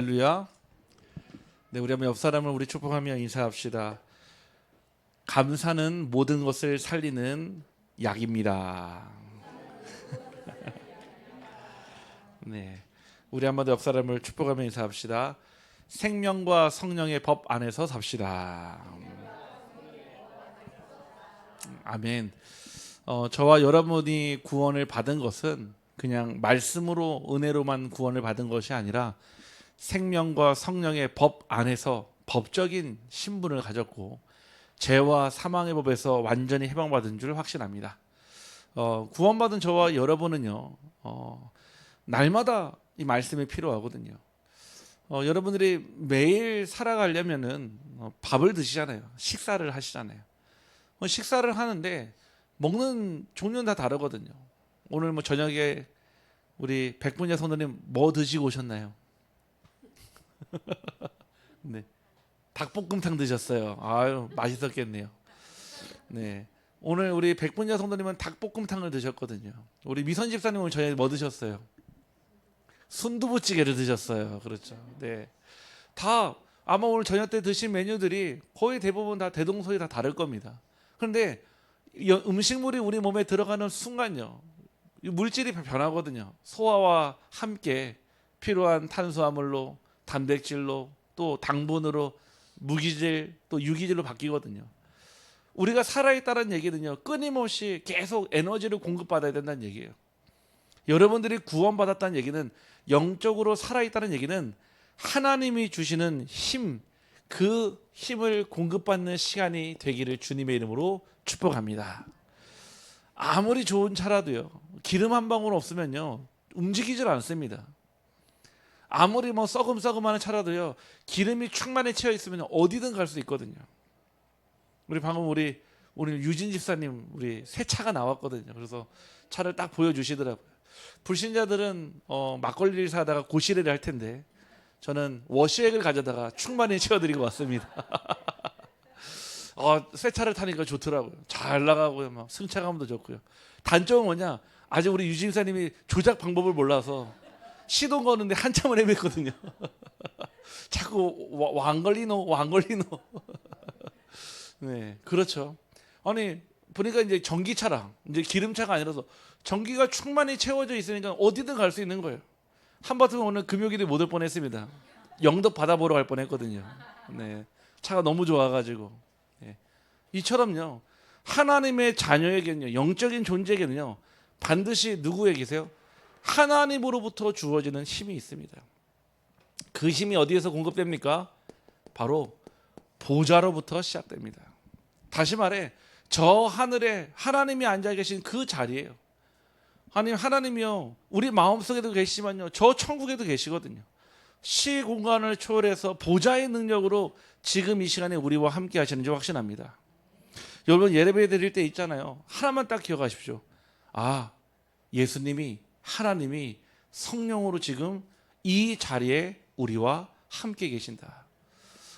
할렐루야. 네, 우리 한번 옆 사람을 우리 축복하며 인사합시다. 감사는 모든 것을 살리는 약입니다. 네, 우리 한번 옆 사람을 축복하며 인사합시다. 생명과 성령의 법 안에서 삽시다. 아멘. 저와 여러분이 구원을 받은 것은 그냥 말씀으로 은혜로만 구원을 받은 것이 아니라 생명과 성령의 법 안에서 법적인 신분을 가졌고 죄와 사망의 법에서 완전히 해방받은 줄 확신합니다. 구원받은 저와 여러분은요, 날마다 이 말씀이 필요하거든요. 여러분들이 매일 살아가려면은 밥을 드시잖아요. 식사를 하시잖아요. 식사를 하는데 먹는 종류는 다 다르거든요. 오늘 뭐 저녁에 우리 백분야 성도님 뭐 드시고 오셨나요? 네, 닭볶음탕 드셨어요. 아유, 맛있었겠네요. 네, 오늘 우리 백분야 성도님은 닭볶음탕을 드셨거든요. 우리 미선 집사님은 저녁에 뭐 드셨어요? 순두부찌개를 드셨어요. 그렇죠. 네, 다 아마 오늘 저녁 때 드신 메뉴들이 거의 대부분 다 대동소이 다 다를 겁니다. 그런데 음식물이 우리 몸에 들어가는 순간요, 이 물질이 변하거든요. 소화와 함께 필요한 탄수화물로, 단백질로, 또 당분으로, 무기질, 또 유기질로 바뀌거든요. 우리가 살아있다는 얘기는요, 끊임없이 계속 에너지를 공급받아야 된다는 얘기예요. 여러분들이 구원받았다는 얘기는, 영적으로 살아있다는 얘기는 하나님이 주시는 힘, 그 힘을 공급받는 시간이 되기를 주님의 이름으로 축복합니다. 아무리 좋은 차라도요, 기름 한 방울 없으면요 움직이질 않습니다. 아무리 뭐 썩음썩음하는 차라도요, 기름이 충만히 채워 있으면 어디든 갈 수 있거든요. 우리 방금 우리 오늘 유진 집사님 우리 새 차가 나왔거든요. 그래서 차를 딱 보여주시더라고요. 불신자들은 막걸리를 사다가 고시래를 할 텐데 저는 워시액을 가져다가 충만히 채워드리고 왔습니다. 새 차를 타니까 좋더라고요. 잘 나가고요, 막 승차감도 좋고요. 단점은 뭐냐? 아직 우리 유진 집사님이 조작 방법을 몰라서 시동 거는데 한참을 헤맸거든요. 자꾸 왕걸리노. 네, 그렇죠. 아니 보니까 이제 전기차랑 이제 기름차가 아니라서 전기가 충만히 채워져 있으니까 어디든 갈 수 있는 거예요. 한바탕 오늘 금요일에 못 올 뻔했습니다. 영덕 바다 보러 갈 뻔했거든요. 네, 차가 너무 좋아가지고. 네. 이처럼요, 하나님의 자녀에게는요, 영적인 존재에게는요, 반드시 누구에게세요? 하나님으로부터 주어지는 힘이 있습니다. 그 힘이 어디에서 공급됩니까? 바로 보좌로부터 시작됩니다. 다시 말해, 저 하늘에 하나님이 앉아 계신 그 자리예요. 하나님이요, 우리 마음속에도 계시지만요, 저 천국에도 계시거든요. 시 공간을 초월해서 보좌의 능력으로 지금 이 시간에 우리와 함께 하시는지 확신합니다. 여러분 예배 드릴 때 있잖아요. 하나만 딱 기억하십시오. 예수님이, 하나님이 성령으로 지금 이 자리에 우리와 함께 계신다.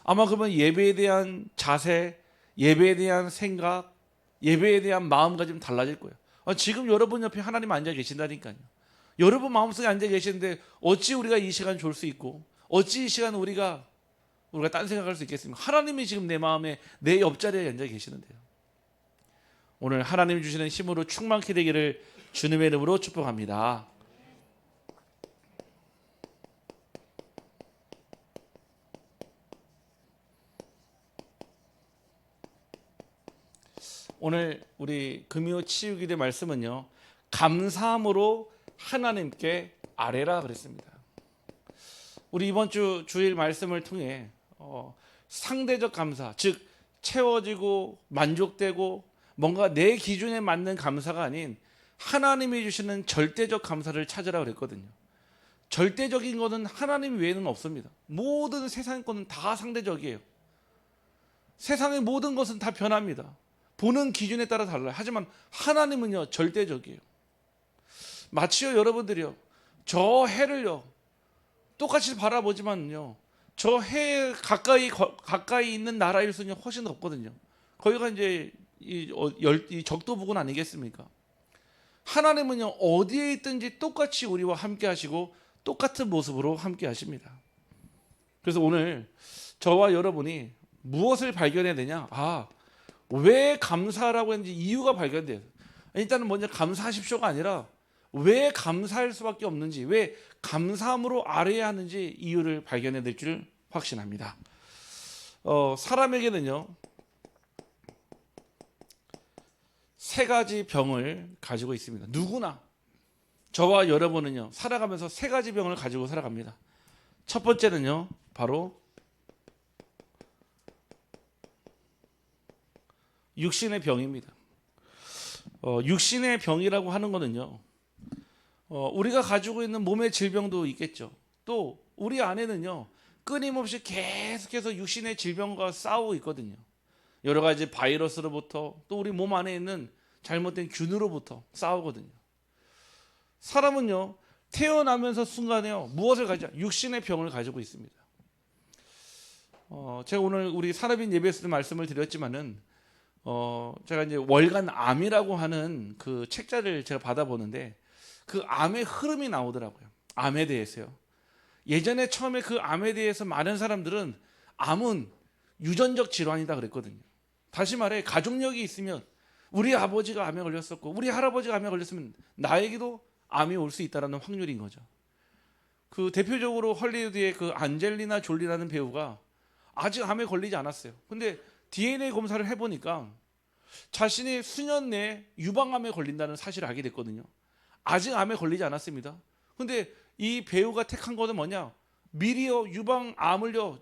아마 그러면 예배에 대한 자세, 예배에 대한 생각, 예배에 대한 마음가짐 달라질 거예요. 지금 여러분 옆에 하나님 앉아 계신다니까요. 여러분 마음속에 앉아 계시는데 어찌 우리가 이 시간 졸 수 있고, 어찌 이 시간 우리가 딴 생각할 수 있겠습니까? 하나님이 지금 내 마음에, 내 옆자리에 앉아 계시는데요. 오늘 하나님이 주시는 힘으로 충만케 되기를 주님의 이름으로 축복합니다. 오늘 우리 금요 치유기도의 말씀은요, 감사함으로 하나님께 아뢰라 그랬습니다. 우리 이번 주 주일 말씀을 통해 상대적 감사, 즉 채워지고 만족되고 뭔가 내 기준에 맞는 감사가 아닌 하나님이 주시는 절대적 감사를 찾으라 그랬거든요. 절대적인 것은 하나님 외에는 없습니다. 모든 세상 것은 다 상대적이에요. 세상의 모든 것은 다 변합니다. 보는 기준에 따라 달라요. 하지만 하나님은요, 절대적이에요. 마치요, 여러분들이요, 저 해를요 똑같이 바라보지만요, 저 해 가까이 있는 나라일수는 훨씬 없거든요. 거기가 이제 이 적도 부근 아니겠습니까? 하나님은요, 어디에 있든지 똑같이 우리와 함께 하시고 똑같은 모습으로 함께 하십니다. 그래서 오늘 저와 여러분이 무엇을 발견해야 되냐? 왜 감사라고 했는지 이유가 발견돼요. 일단은 먼저 감사하십시오가 아니라 왜 감사할 수밖에 없는지, 왜 감사함으로 알아야 하는지 이유를 발견해야 될 줄 확신합니다. 사람에게는요, 세 가지 병을 가지고 있습니다. 누구나, 저와 여러분은요, 살아가면서 세 가지 병을 가지고 살아갑니다. 첫 번째는요, 바로 육신의 병입니다. 육신의 병이라고 하는 거는요, 우리가 가지고 있는 몸의 질병도 있겠죠. 또 우리 안에는요, 끊임없이 계속해서 육신의 질병과 싸우고 있거든요. 여러 가지 바이러스로부터 또 우리 몸 안에 있는 잘못된 균으로부터 싸우거든요. 사람은요, 태어나면서 순간에요, 무엇을 가지고 육신의 병을 가지고 있습니다. 제가 오늘 우리 산업인 예배에서도 말씀을 드렸지만은 제가 이제 월간 암이라고 하는 그 책자를 제가 받아보는데 그 암의 흐름이 나오더라고요. 암에 대해서요. 예전에 처음에 그 암에 대해서 많은 사람들은 암은 유전적 질환이다 그랬거든요. 다시 말해 가족력이 있으면 우리 아버지가 암에 걸렸었고 우리 할아버지가 암에 걸렸으면 나에게도 암이 올 수 있다는 확률인 거죠. 그 대표적으로 헐리우드의 그 안젤리나 졸리라는 배우가 아직 암에 걸리지 않았어요. 근데 DNA 검사를 해보니까 자신이 수년 내에 유방암에 걸린다는 사실을 알게 됐거든요. 아직 암에 걸리지 않았습니다. 근데 이 배우가 택한 것은 뭐냐? 미리요 유방암을요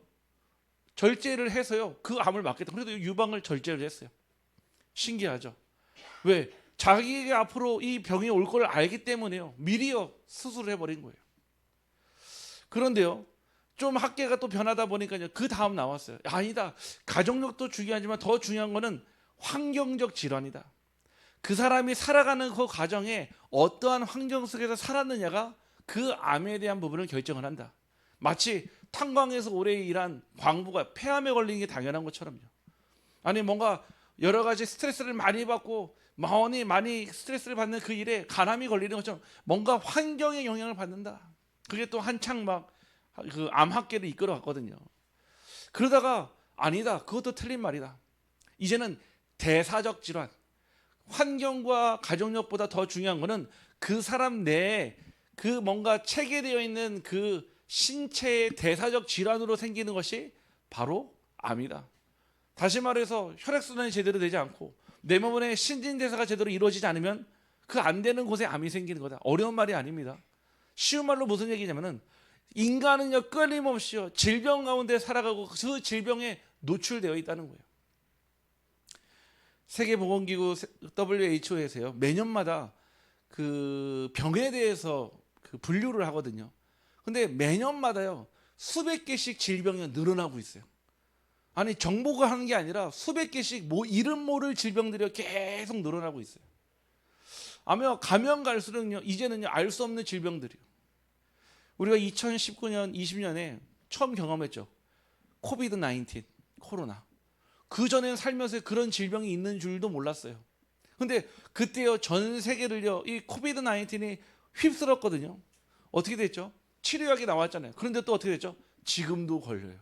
절제를 해서요 그 암을 막겠다. 그래도 유방을 절제를 했어요. 신기하죠? 왜? 자기에게 앞으로 이 병이 올 걸 알기 때문에요 미리요 수술을 해버린 거예요. 그런데요 좀 학계가 또 변하다 보니까요 그 다음 나왔어요. 아니다, 가족력도 중요하지만 더 중요한 거는 환경적 질환이다. 그 사람이 살아가는 그 과정에 어떠한 환경 속에서 살았느냐가 그 암에 대한 부분을 결정을 한다. 마치 탄광에서 오래 일한 광부가 폐암에 걸리는 게 당연한 것처럼요. 아니 뭔가 여러 가지 스트레스를 많이 받고 많이 스트레스를 받는 그 일에 간암이 걸리는 것처럼 뭔가 환경의 영향을 받는다. 그게 또 한창 막 그 암학계를 이끌어 갔거든요. 그러다가 아니다, 그것도 틀린 말이다. 이제는 대사적 질환, 환경과 가족력보다 더 중요한 거는 그 사람 내에 그 뭔가 체계되어 있는 그 신체의 대사적 질환으로 생기는 것이 바로 암이다. 다시 말해서 혈액순환이 제대로 되지 않고 내 몸의 신진대사가 제대로 이루어지지 않으면 그 안 되는 곳에 암이 생기는 거다. 어려운 말이 아닙니다. 쉬운 말로 무슨 얘기냐면은 인간은요 끊임없이요 질병 가운데 살아가고 그 질병에 노출되어 있다는 거예요. 세계보건기구 WHO에서요 매년마다 그 병에 대해서 그 분류를 하거든요. 근데 매년마다요 수백 개씩 질병이 늘어나고 있어요. 아니 정보가 하는 게 아니라 수백 개씩 이름 모를 질병들이 계속 늘어나고 있어요. 아마 가면 갈수록요 이제는요 알 수 없는 질병들이요. 우리가 2019년 20년에 처음 경험했죠. 코비드 19 코로나. 그 전엔 살면서 그런 질병이 있는 줄도 몰랐어요. 근데 그때요 전 세계를요 이 코비드 19이 휩쓸었거든요. 어떻게 됐죠? 치료약이 나왔잖아요. 그런데 또 어떻게 됐죠? 지금도 걸려요.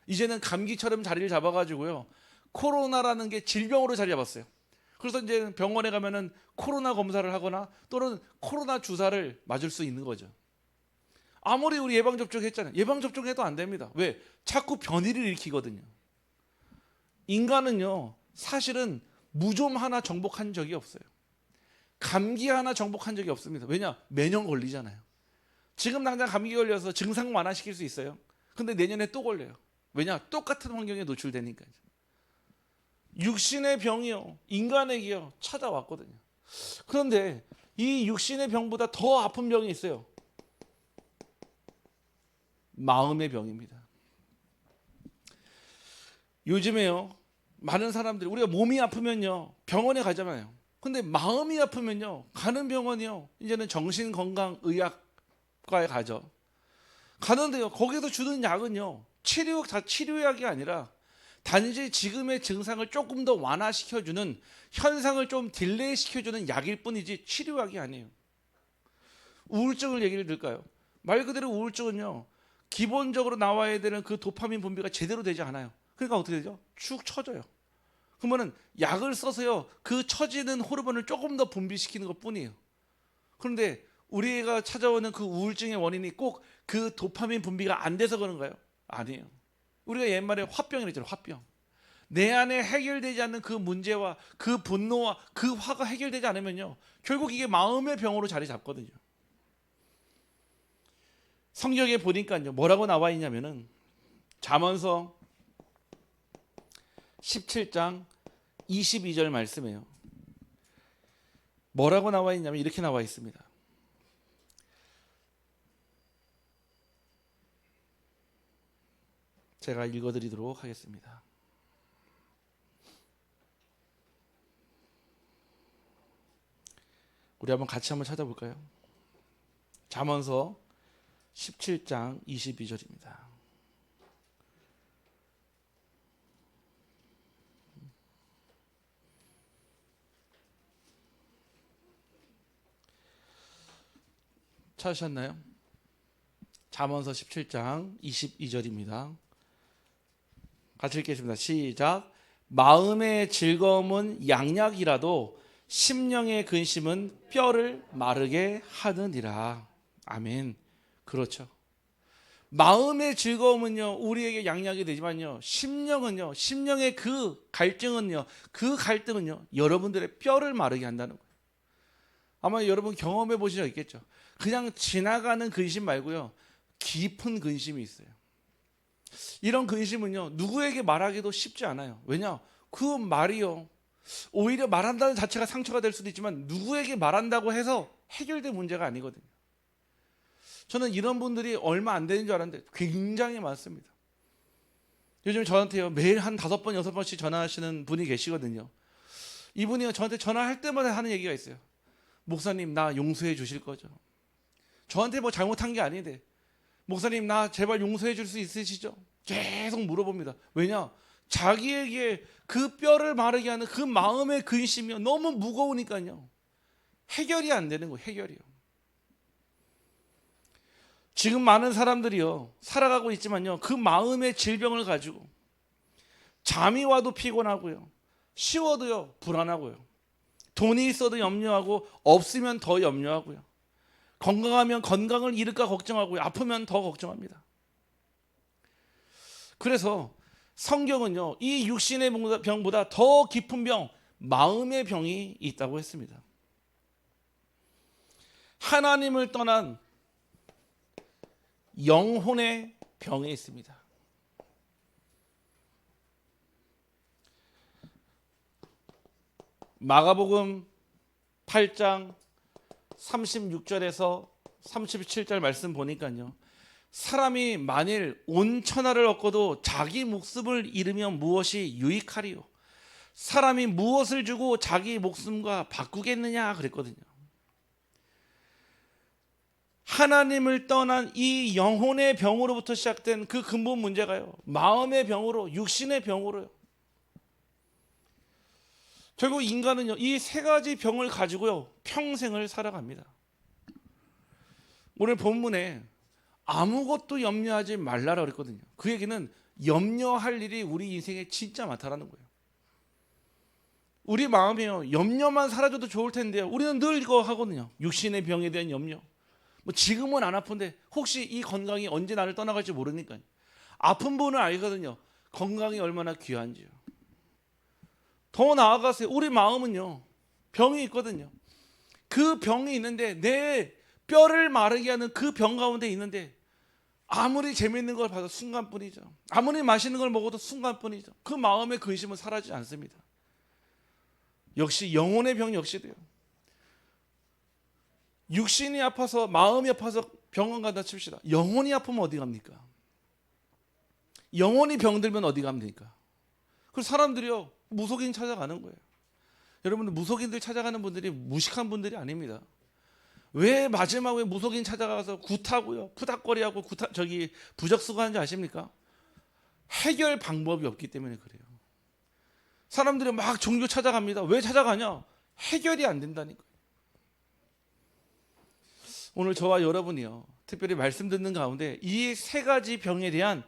이제는 감기처럼 자리를 잡아가지고요 코로나라는 게 질병으로 자리 잡았어요. 그래서 이제 병원에 가면은 코로나 검사를 하거나 또는 코로나 주사를 맞을 수 있는 거죠. 아무리 우리 예방접종 했잖아요. 예방접종해도 안 됩니다. 왜? 자꾸 변이를 일으키거든요. 인간은요 사실은 무좀 하나 정복한 적이 없어요. 감기 하나 정복한 적이 없습니다. 왜냐? 매년 걸리잖아요. 지금 당장 감기 걸려서 증상 완화시킬 수 있어요. 근데 내년에 또 걸려요. 왜냐? 똑같은 환경에 노출되니까요. 육신의 병이요 인간에게요 찾아왔거든요. 그런데 이 육신의 병보다 더 아픈 병이 있어요. 마음의 병입니다. 요즘에요 많은 사람들이 우리가 몸이 아프면요 병원에 가잖아요. 근데 마음이 아프면요 가는 병원이요 이제는 정신건강의학과에 가죠. 가는데요 거기서 주는 약은요 치료약이 아니라 단지 지금의 증상을 조금 더 완화시켜주는, 현상을 좀 딜레이 시켜주는 약일 뿐이지 치료약이 아니에요. 우울증을 얘기를 들까요? 말 그대로 우울증은요 기본적으로 나와야 되는 그 도파민 분비가 제대로 되지 않아요. 그러니까 어떻게 되죠? 축 처져요. 그러면은 약을 써서요, 그 처지는 호르몬을 조금 더 분비시키는 것 뿐이에요. 그런데 우리가 찾아오는 그 우울증의 원인이 꼭 그 도파민 분비가 안 돼서 그런가요? 아니에요. 우리가 옛말에 화병이라고 했잖아요. 화병. 내 안에 해결되지 않는 그 문제와 그 분노와 그 화가 해결되지 않으면요, 결국 이게 마음의 병으로 자리 잡거든요. 성경에 보니까요, 뭐라고 나와 있냐면은 잠언서 17장 22절 말씀이에요. 뭐라고 나와 있냐면 이렇게 나와 있습니다. 제가 읽어드리도록 하겠습니다. 우리 같이 한번 찾아볼까요? 잠언서 17장 22절입니다. 찾으셨나요? 잠언서 17장 22절입니다. 같이 읽겠습니다. 시작. 마음의 즐거움은 양약이라도 심령의 근심은 뼈를 마르게 하느니라. 아멘. 그렇죠. 마음의 즐거움은요, 우리에게 양약이 되지만요, 심령은요, 심령의 그 갈증은요, 그 갈등은요, 여러분들의 뼈를 마르게 한다는 거예요. 아마 여러분 경험해 보신 적 있겠죠. 그냥 지나가는 근심 말고요, 깊은 근심이 있어요. 이런 근심은요, 누구에게 말하기도 쉽지 않아요. 왜냐? 그 말이요, 오히려 말한다는 자체가 상처가 될 수도 있지만 누구에게 말한다고 해서 해결될 문제가 아니거든요. 저는 이런 분들이 얼마 안 되는 줄 알았는데 굉장히 많습니다. 요즘 저한테요, 매일 한 5번, 6번씩 전화하시는 분이 계시거든요. 이분이 저한테 전화할 때마다 하는 얘기가 있어요. 목사님, 나 용서해 주실 거죠? 저한테 뭐 잘못한 게 아닌데, 목사님, 나 제발 용서해 줄 수 있으시죠? 계속 물어봅니다. 왜냐? 자기에게 그 뼈를 마르게 하는 그 마음의 근심이 너무 무거우니까요, 해결이 안 되는 거예요. 해결이요. 지금 많은 사람들이요, 살아가고 있지만요, 그 마음의 질병을 가지고 잠이 와도 피곤하고요, 쉬어도요 불안하고요, 돈이 있어도 염려하고 없으면 더 염려하고요, 건강하면 건강을 잃을까 걱정하고요, 아프면 더 걱정합니다. 그래서 성경은요, 이 육신의 병보다 더 깊은 병, 마음의 병이 있다고 했습니다. 하나님을 떠난 영혼의 병이 있습니다. 마가복음 8장 36절에서 37절 말씀 보니까요, 사람이 만일 온 천하를 얻고도 자기 목숨을 잃으면 무엇이 유익하리요? 사람이 무엇을 주고 자기 목숨과 바꾸겠느냐 그랬거든요. 하나님을 떠난 이 영혼의 병으로부터 시작된 그 근본 문제가요, 마음의 병으로, 육신의 병으로요, 결국 인간은요, 이 세 가지 병을 가지고요 평생을 살아갑니다. 오늘 본문에 아무것도 염려하지 말라라 그랬거든요. 그 얘기는 염려할 일이 우리 인생에 진짜 많다라는 거예요. 우리 마음이요, 염려만 사라져도 좋을 텐데요, 우리는 늘 이거 하거든요. 육신의 병에 대한 염려. 뭐 지금은 안 아픈데 혹시 이 건강이 언제 나를 떠나갈지 모르니까요. 아픈 분은 알거든요, 건강이 얼마나 귀한지요. 더 나아가서요, 우리 마음은요, 병이 있거든요. 그 병이 있는데, 내 뼈를 마르게 하는 그 병 가운데 있는데, 아무리 재밌는 걸 봐도 순간뿐이죠. 아무리 맛있는 걸 먹어도 순간뿐이죠. 그 마음의 근심은 사라지지 않습니다. 역시 영혼의 병 역시도요, 육신이 아파서, 마음이 아파서 병원 간다 칩시다. 영혼이 아프면 어디 갑니까? 영혼이 병들면 어디 갑니까? 그래서 사람들이요, 무속인 찾아가는 거예요. 여러분들, 무속인들 찾아가는 분들이 무식한 분들이 아닙니다. 왜 마지막에 무속인 찾아가서 굿하고요, 푸닥거리하고 부적수고 하는지 아십니까? 해결 방법이 없기 때문에 그래요. 사람들이 막 종교 찾아갑니다. 왜 찾아가냐? 해결이 안 된다니까요. 오늘 저와 여러분이요, 특별히 말씀 듣는 가운데 이 세 가지 병에 대한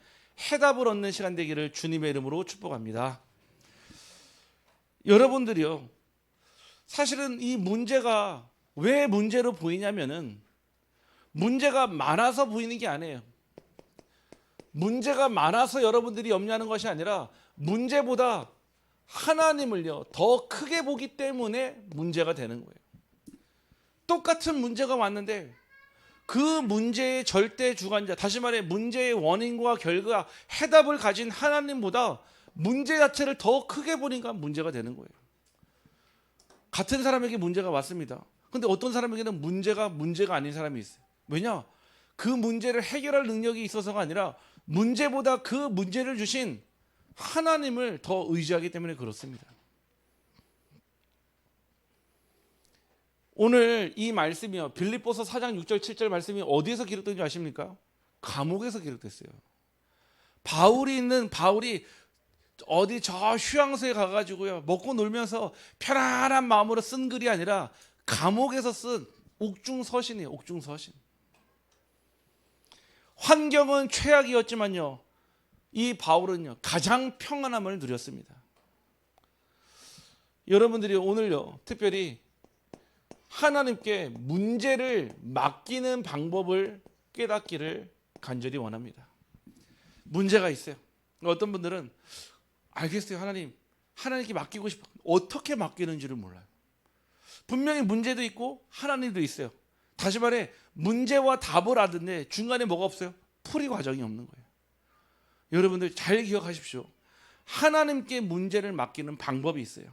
해답을 얻는 시간 되기를 주님의 이름으로 축복합니다. 여러분들이요, 사실은 이 문제가 왜 문제로 보이냐면은 문제가 많아서 보이는 게 아니에요. 문제가 많아서 여러분들이 염려하는 것이 아니라 문제보다 하나님을요 더 크게 보기 때문에 문제가 되는 거예요. 똑같은 문제가 왔는데 그 문제의 절대 주관자, 다시 말해 문제의 원인과 결과, 해답을 가진 하나님보다 문제 자체를 더 크게 보니까 문제가 되는 거예요. 같은 사람에게 문제가 왔습니다. 근데 어떤 사람에게는 문제가 아닌 사람이 있어요. 왜냐? 그 문제를 해결할 능력이 있어서가 아니라 문제보다 그 문제를 주신 하나님을 더 의지하기 때문에 그렇습니다. 오늘 이 말씀이요, 빌립보서 4장 6절 7절 말씀이 어디에서 기록된지 아십니까? 감옥에서 기록됐어요. 바울이 어디 저 휴양소에 가가지고요 먹고 놀면서 편안한 마음으로 쓴 글이 아니라 감옥에서 쓴 옥중서신이에요. 옥중서신. 환경은 최악이었지만요, 이 바울은요 가장 평안함을 누렸습니다. 여러분들이 오늘요 특별히 하나님께 문제를 맡기는 방법을 깨닫기를 간절히 원합니다. 문제가 있어요. 어떤 분들은 알겠어요, 하나님께 맡기고 싶어. 어떻게 맡기는지를 몰라요. 분명히 문제도 있고 하나님도 있어요. 다시 말해 문제와 답을 하던데 중간에 뭐가 없어요? 풀이 과정이 없는 거예요. 여러분들 잘 기억하십시오. 하나님께 문제를 맡기는 방법이 있어요.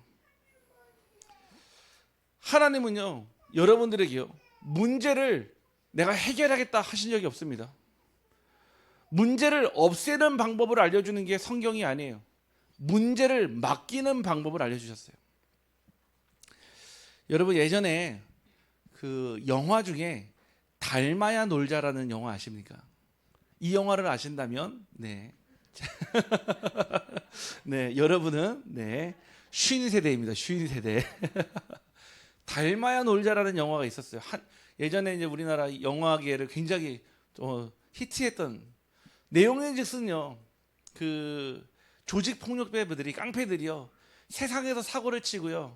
하나님은요 여러분들에게요 문제를 내가 해결하겠다 하신 적이 없습니다. 문제를 없애는 방법을 알려주는 게 성경이 아니에요. 문제를 맡기는 방법을 알려주셨어요. 여러분 예전에 그 영화 중에 닮아야 놀자라는 영화 아십니까? 이 영화를 아신다면 네, 네 여러분은 네 쉰 세대입니다. 쉰 세대. 닮아야 놀자라는 영화가 있었어요. 예전에 이제 우리나라 영화계를 굉장히 히트했던 내용인즉슨요, 그 조직 폭력배들이, 깡패들이요 세상에서 사고를 치고요,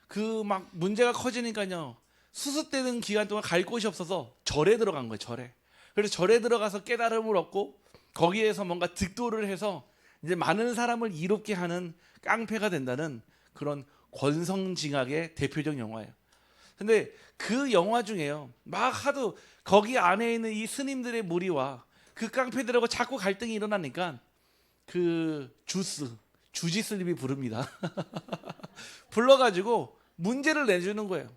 그 막 문제가 커지니까요 수습되는 기간 동안 갈 곳이 없어서 절에 들어간 거예요. 절에. 그래서 절에 들어가서 깨달음을 얻고 거기에서 뭔가 득도를 해서 이제 많은 사람을 이롭게 하는 깡패가 된다는 그런 권성징악의 대표적 영화예요. 근데 그 영화 중에요 막 하도 거기 안에 있는 이 스님들의 무리와 그 깡패들하고 자꾸 갈등이 일어나니까 그 주지스님이 부릅니다. 불러가지고 문제를 내주는 거예요.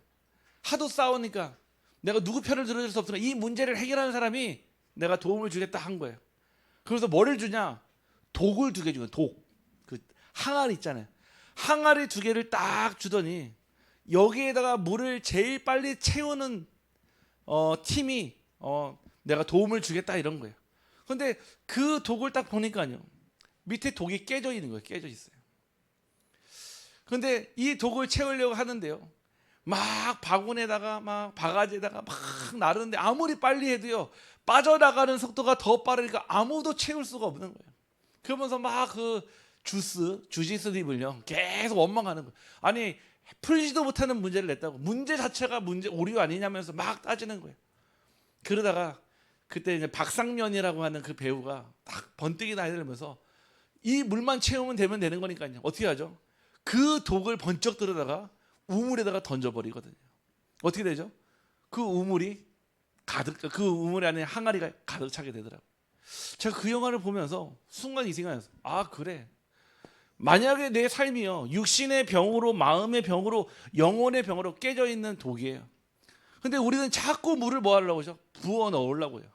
하도 싸우니까 내가 누구 편을 들어줄 수 없으니까 이 문제를 해결하는 사람이 내가 도움을 주겠다 한 거예요. 그래서 뭐를 주냐? 독을 2개 주는 독. 그 항아리 있잖아요. 항아리 2개를 딱 주더니 여기에다가 물을 제일 빨리 채우는 팀이 내가 도움을 주겠다 이런 거예요. 근데 그 독을 딱 보니까요 밑에 독이 깨져 있는 거예요. 깨져 있어요. 근데 이 독을 채우려고 하는데요 막 바구니에다가 막 바가지에다가 막 나르는데 아무리 빨리 해도요 빠져나가는 속도가 더 빠르니까 아무도 채울 수가 없는 거예요. 그러면서 막 그 주지스님을요 계속 원망하는 거예요. 아니 풀지도 못하는 문제를 냈다고, 문제 자체가 오류 아니냐면서 막 따지는 거예요. 그러다가 그때 이제 박상면이라고 하는 그 배우가 딱 번뜩이 나이들면서 이 물만 채우면 되는 거니까요 어떻게 하죠? 그 독을 번쩍 들어다가 우물에다가 던져버리거든요. 어떻게 되죠? 그 우물 안에 항아리가 가득 차게 되더라고요. 제가 그 영화를 보면서 순간 이 생각이 났어요. 아 그래, 만약에 내 삶이요 육신의 병으로, 마음의 병으로, 영혼의 병으로 깨져 있는 독이에요. 근데 우리는 자꾸 물을 뭐 하려고 하죠? 부어 넣으려고 해요.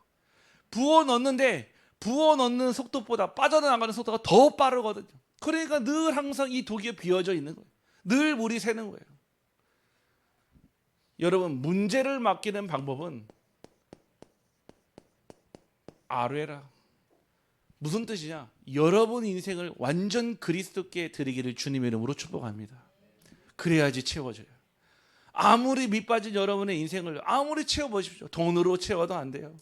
부어 넣는데 부어 넣는 속도보다 빠져나가는 속도가 더 빠르거든요. 그러니까 늘 항상 이 독이 비어져 있는 거예요. 늘 물이 새는 거예요. 여러분 문제를 맡기는 방법은 아뢰라. 무슨 뜻이냐? 여러분 인생을 완전 그리스도께 드리기를 주님의 이름으로 축복합니다. 그래야지 채워져요. 아무리 밑빠진 여러분의 인생을 아무리 채워보십시오. 돈으로 채워도 안 돼요.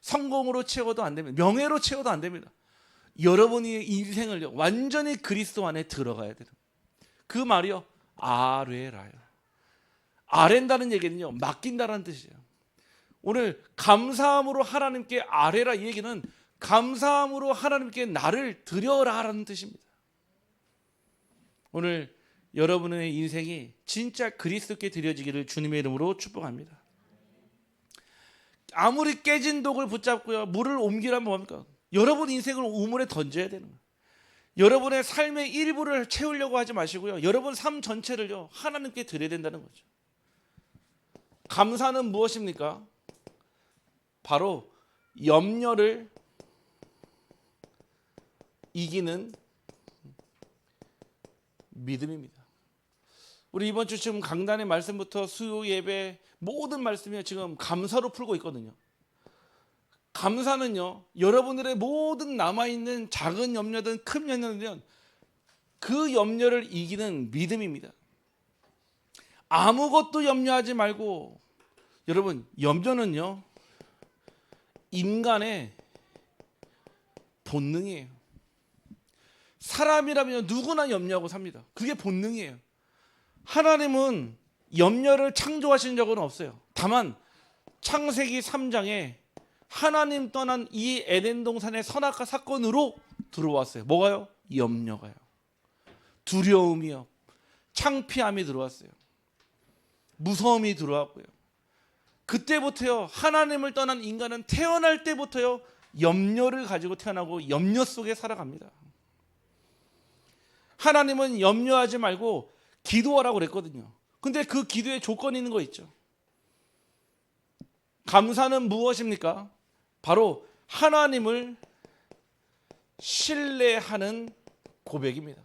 성공으로 채워도 안 됩니다. 명예로 채워도 안 됩니다. 여러분의 인생을 완전히 그리스도 안에 들어가야 돼요. 그 말이요, 아뢰라요. 아랜다는 얘기는요, 맡긴다라는 뜻이에요. 오늘 감사함으로 하나님께 아뢰라, 이 얘기는 감사함으로 하나님께 나를 드려라라는 뜻입니다. 오늘 여러분의 인생이 진짜 그리스도께 드려지기를 주님의 이름으로 축복합니다. 아무리 깨진 독을 붙잡고요, 물을 옮기라면 뭡니까? 여러분 인생을 우물에 던져야 되는 거예요. 여러분의 삶의 일부를 채우려고 하지 마시고요, 여러분 삶 전체를요 하나님께 드려야 된다는 거죠. 감사는 무엇입니까? 바로 염려를 이기는 믿음입니다. 우리 이번 주 지금 강단의 말씀부터 수요 예배 모든 말씀이 지금 감사로 풀고 있거든요. 감사는요, 여러분들의 모든 남아있는 작은 염려든 큰 염려든 그 염려를 이기는 믿음입니다. 아무것도 염려하지 말고, 여러분, 염려는요 인간의 본능이에요. 사람이라면 누구나 염려하고 삽니다. 그게 본능이에요. 하나님은 염려를 창조하신 적은 없어요. 다만 창세기 3장에 하나님 떠난 이 에덴 동산의 선악과 사건으로 들어왔어요. 뭐가요? 염려가요. 두려움이요, 창피함이 들어왔어요. 무서움이 들어왔고요. 그때부터요, 하나님을 떠난 인간은 태어날 때부터요 염려를 가지고 태어나고 염려 속에 살아갑니다. 하나님은 염려하지 말고 기도하라고 그랬거든요. 근데 그 기도에 조건이 있는 거 있죠. 감사는 무엇입니까? 바로 하나님을 신뢰하는 고백입니다.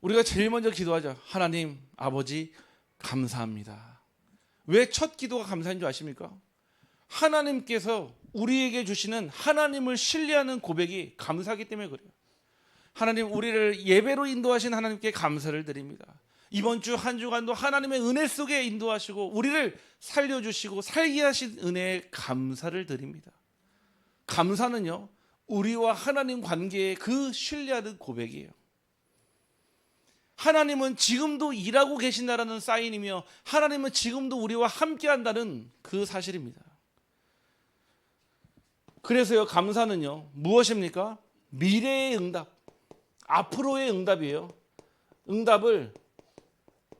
우리가 제일 먼저 기도하죠. 하나님 아버지 감사합니다. 왜 첫 기도가 감사인 줄 아십니까? 하나님께서 우리에게 주시는 하나님을 신뢰하는 고백이 감사하기 때문에 그래요. 하나님, 우리를 예배로 인도하신 하나님께 감사를 드립니다. 이번 주 한 주간도 하나님의 은혜 속에 인도하시고 우리를 살려주시고 살게 하신 은혜에 감사를 드립니다. 감사는요, 우리와 하나님 관계의 그 신뢰하는 고백이에요. 하나님은 지금도 일하고 계신다라는 사인이며 하나님은 지금도 우리와 함께한다는 그 사실입니다. 그래서요, 감사는요 무엇입니까? 미래의 응답, 앞으로의 응답이에요. 응답을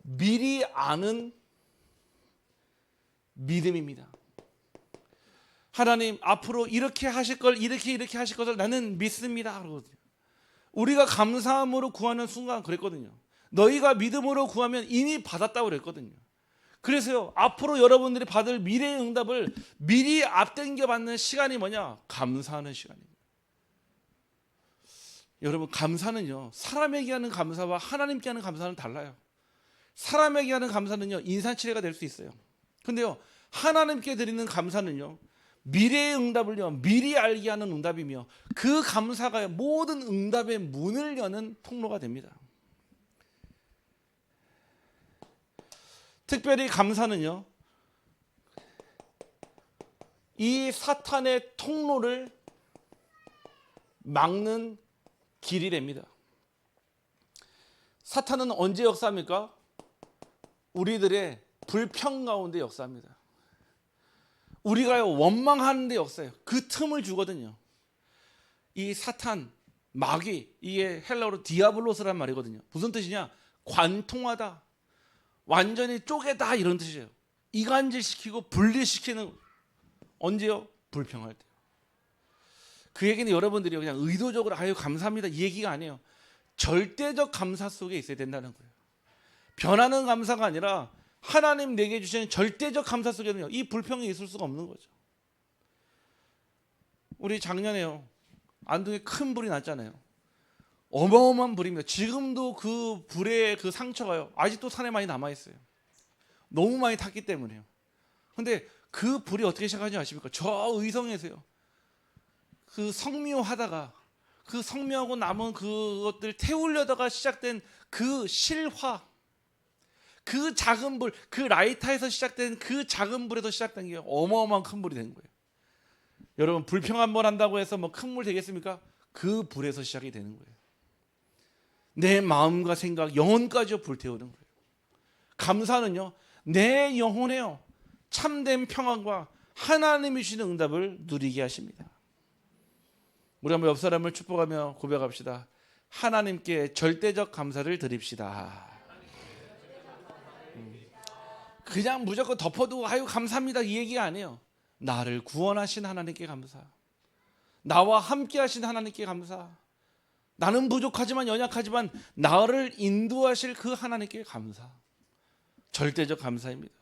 미리 아는 믿음입니다. 하나님 앞으로 이렇게 하실 걸, 이렇게 하실 것을 나는 믿습니다. 그러거든요. 우리가 감사함으로 구하는 순간 그랬거든요. 너희가 믿음으로 구하면 이미 받았다고 그랬거든요. 그래서요, 앞으로 여러분들이 받을 미래의 응답을 미리 앞당겨 받는 시간이 뭐냐? 감사하는 시간입니다. 여러분, 감사는요, 사람에게 하는 감사와 하나님께 하는 감사는 달라요. 사람에게 하는 감사는요 인산치레가 될 수 있어요. 근데요, 하나님께 드리는 감사는요 미래의 응답을요 미리 알게 하는 응답이며 그 감사가 모든 응답의 문을 여는 통로가 됩니다. 특별히 감사는요 이 사탄의 통로를 막는 길이 됩니다. 사탄은 언제 역사합니까? 우리들의 불평 가운데 역사합니다. 우리가 원망하는 데 역사해요. 그 틈을 주거든요. 이 사탄, 마귀, 이게 헬라어로 디아블로스란 말이거든요. 무슨 뜻이냐? 관통하다, 완전히 쪼개다, 이런 뜻이에요. 이간질시키고 분리시키는. 언제요? 불평할 때. 그 얘기는 여러분들이 그냥 의도적으로 아유 감사합니다 이 얘기가 아니에요. 절대적 감사 속에 있어야 된다는 거예요. 변하는 감사가 아니라 하나님 내게 주시는 절대적 감사 속에는요 이 불평이 있을 수가 없는 거죠. 우리 작년에요 안동에 큰 불이 났잖아요. 어마어마한 불입니다. 지금도 그 불의 그 상처가요 아직도 산에 많이 남아있어요. 너무 많이 탔기 때문에요. 근데 그 불이 어떻게 시작하는지 아십니까? 저 의성에서요 그 성묘하다가 그 성묘하고 남은 그것들 태우려다가 시작된 그 실화, 그 작은 불, 그 라이터에서 시작된 그 작은 불에서 시작된 게 어마어마한 큰 불이 된 거예요. 여러분, 불평 한 번 한다고 해서 뭐 큰 물 되겠습니까? 그 불에서 시작이 되는 거예요. 내 마음과 생각, 영혼까지 불태우는 거예요. 감사는요, 내 영혼에요, 참된 평안과 하나님이 주시는 응답을 누리게 하십니다. 우리 한번 옆 사람을 축복하며 고백합시다. 하나님께 절대적 감사를 드립시다. 그냥 무조건 덮어두고 아유 감사합니다 이 얘기가 아니에요. 나를 구원하신 하나님께 감사, 나와 함께 하신 하나님께 감사, 나는 부족하지만 연약하지만 나를 인도하실 그 하나님께 감사, 절대적 감사입니다.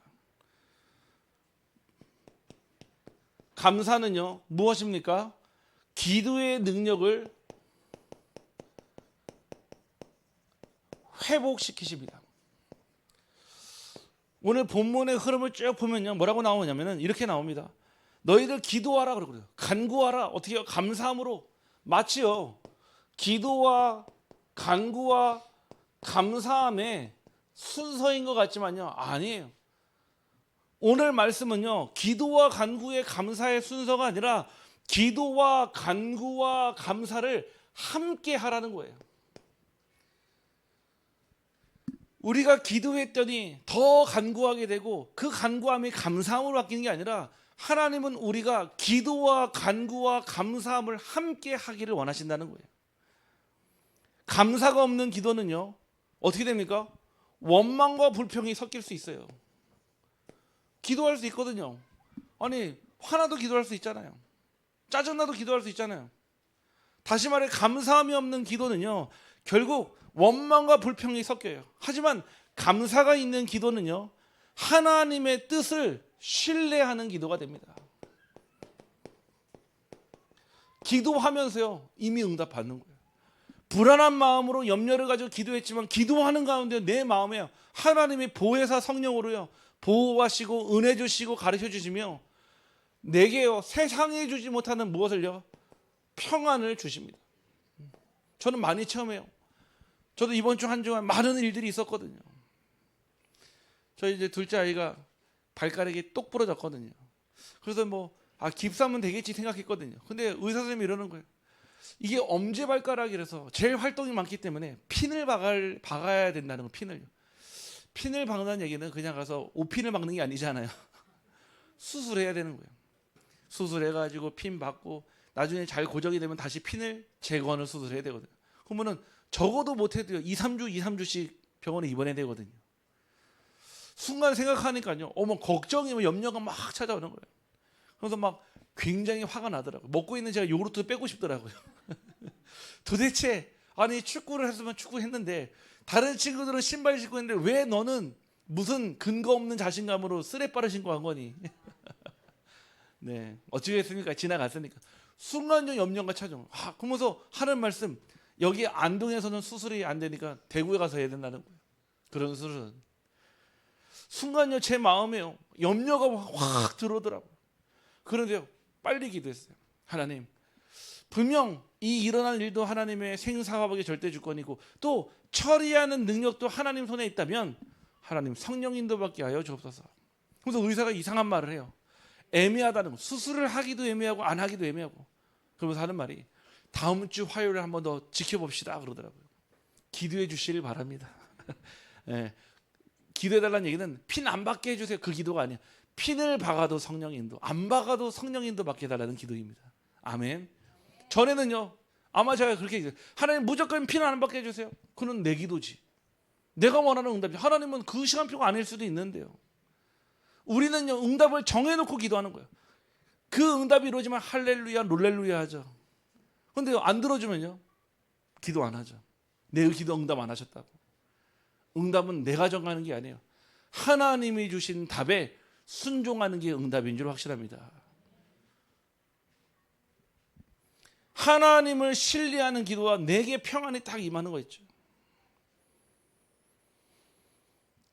감사는요 무엇입니까? 기도의 능력을 회복시키십니다. 오늘 본문의 흐름을 쭉 보면요 뭐라고 나오냐면은 이렇게 나옵니다. 너희들 기도하라 그러고요, 간구하라. 어떻게 해요? 감사함으로. 마치요 기도와 간구와 감사함의 순서인 것 같지만요 아니에요. 오늘 말씀은요 기도와 간구의 감사의 순서가 아니라 기도와 간구와 감사를 함께 하라는 거예요. 우리가 기도했더니 더 간구하게 되고 그 간구함이 감사함으로 바뀌는 게 아니라 하나님은 우리가 기도와 간구와 감사함을 함께 하기를 원하신다는 거예요. 감사가 없는 기도는요 어떻게 됩니까? 원망과 불평이 섞일 수 있어요. 기도할 수 있거든요. 아니 화나도 기도할 수 있잖아요. 짜증나도 기도할 수 있잖아요. 다시 말해 감사함이 없는 기도는요 결국 원망과 불평이 섞여요. 하지만 감사가 있는 기도는요 하나님의 뜻을 신뢰하는 기도가 됩니다. 기도하면서요 이미 응답받는 거예요. 불안한 마음으로 염려를 가지고 기도했지만 기도하는 가운데 내 마음에 하나님의 보혜사 성령으로요 보호하시고 은혜 주시고 가르쳐 주시며 내게요 세상에 주지 못하는 무엇을요? 평안을 주십니다. 저는 많이 체험해요. 저도 이번 주 한 주간 많은 일들이 있었거든요. 저희 이제 둘째 아이가 발가락이 똑 부러졌거든요. 그래서 깁스하면 되겠지 생각했거든요. 근데 의사 선생님이 이러는 거예요. 이게 엄지발가락이라서 제일 활동이 많기 때문에 핀을 박아야 된다는 거. 핀을 박는 얘기는 그냥 가서 오핀을 박는 게 아니잖아요. 수술해야 되는 거예요. 수술해가지고 핀 박고 나중에 잘 고정이 되면 다시 핀을 제거하는 수술해야 되거든요. 그러면은 적어도 못해도요 2-3주씩 병원에 입원해야 되거든요. 순간 생각하니까요 걱정이 염려가 막 찾아오는 거예요. 그래서 막 굉장히 화가 나더라고요. 먹고 있는 제가 요구르트 빼고 싶더라고요. 도대체 아니 축구를 했으면 축구했는데 다른 친구들은 신발 신고 했는데 왜 너는 무슨 근거 없는 자신감으로 쓰레빠를 신고 한 거니? 네, 어찌겠습니까? 지나갔으니까. 순간적 염려가 찾아오는 거예요. 그러면서 하는 말씀, 여기 안동에서는 수술이 안 되니까 대구에 가서 해야 된다는 거예요. 그런 수술은. 순간요 제 마음에요 염려가 확 들어오더라고요. 그런데요 빨리 기도했어요. 하나님, 분명 이 일어날 일도 하나님의 생사화복의 절대 주권이고 또 처리하는 능력도 하나님 손에 있다면 하나님 성령 인도받게 하여 주옵소서. 그래서 의사가 이상한 말을 해요. 애매하다는 거. 수술을 하기도 애매하고 안 하기도 애매하고. 그러면서 하는 말이 다음 주 화요일에 한 번 더 지켜봅시다 그러더라고요. 기도해 주시길 바랍니다. 네. 기도해달라는 얘기는 핀 안 받게 해주세요 그 기도가 아니야. 핀을 박아도 성령 인도, 안 박아도 성령 인도 받게 해달라는 기도입니다. 아멘. 전에는요 아마 제가 그렇게 얘기해요. 하나님 무조건 핀 안 받게 해주세요. 그건 내 기도지, 내가 원하는 응답이지. 하나님은 그 시간표가 아닐 수도 있는데요. 우리는요 응답을 정해놓고 기도하는 거예요. 그 응답이 이루어지면 할렐루야 롤렐루야 하죠. 그런데 안 들어주면요 기도 안 하죠. 내 기도 응답 안 하셨다고. 응답은 내가 정하는 게 아니에요. 하나님이 주신 답에 순종하는 게 응답인 줄 확실합니다. 하나님을 신뢰하는 기도와 내게 평안이 딱 임하는 거 있죠.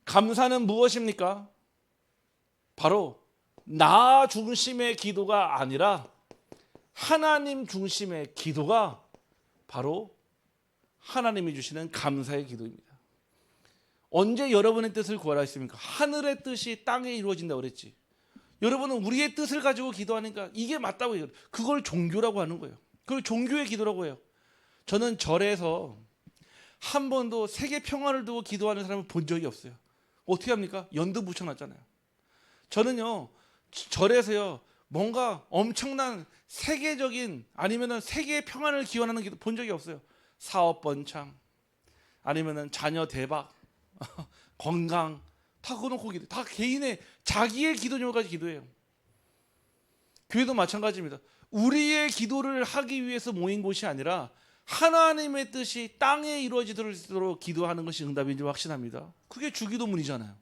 감사는 무엇입니까? 바로 나 중심의 기도가 아니라 하나님 중심의 기도가 바로 하나님이 주시는 감사의 기도입니다. 언제 여러분의 뜻을 구하라 했습니까? 하늘의 뜻이 땅에 이루어진다고 그랬지. 여러분은 우리의 뜻을 가지고 기도하니까 이게 맞다고 해요. 그걸 종교라고 하는 거예요. 그걸 종교의 기도라고 해요. 저는 절에서 한 번도 세계 평화를 두고 기도하는 사람을 본 적이 없어요. 어떻게 합니까? 연두 붙여놨잖아요. 저는요, 절에서요, 뭔가 엄청난 세계적인 아니면은 세계의 평안을 기원하는 기도 본 적이 없어요. 사업 번창, 아니면은 자녀 대박, 건강, 다 그놓고 기도. 다 개인의 자기의 기도 제목까지 기도해요. 교회도 마찬가지입니다. 우리의 기도를 하기 위해서 모인 곳이 아니라 하나님의 뜻이 땅에 이루어지도록 기도하는 것이 응답인 줄 확신합니다. 그게 주기도문이잖아요.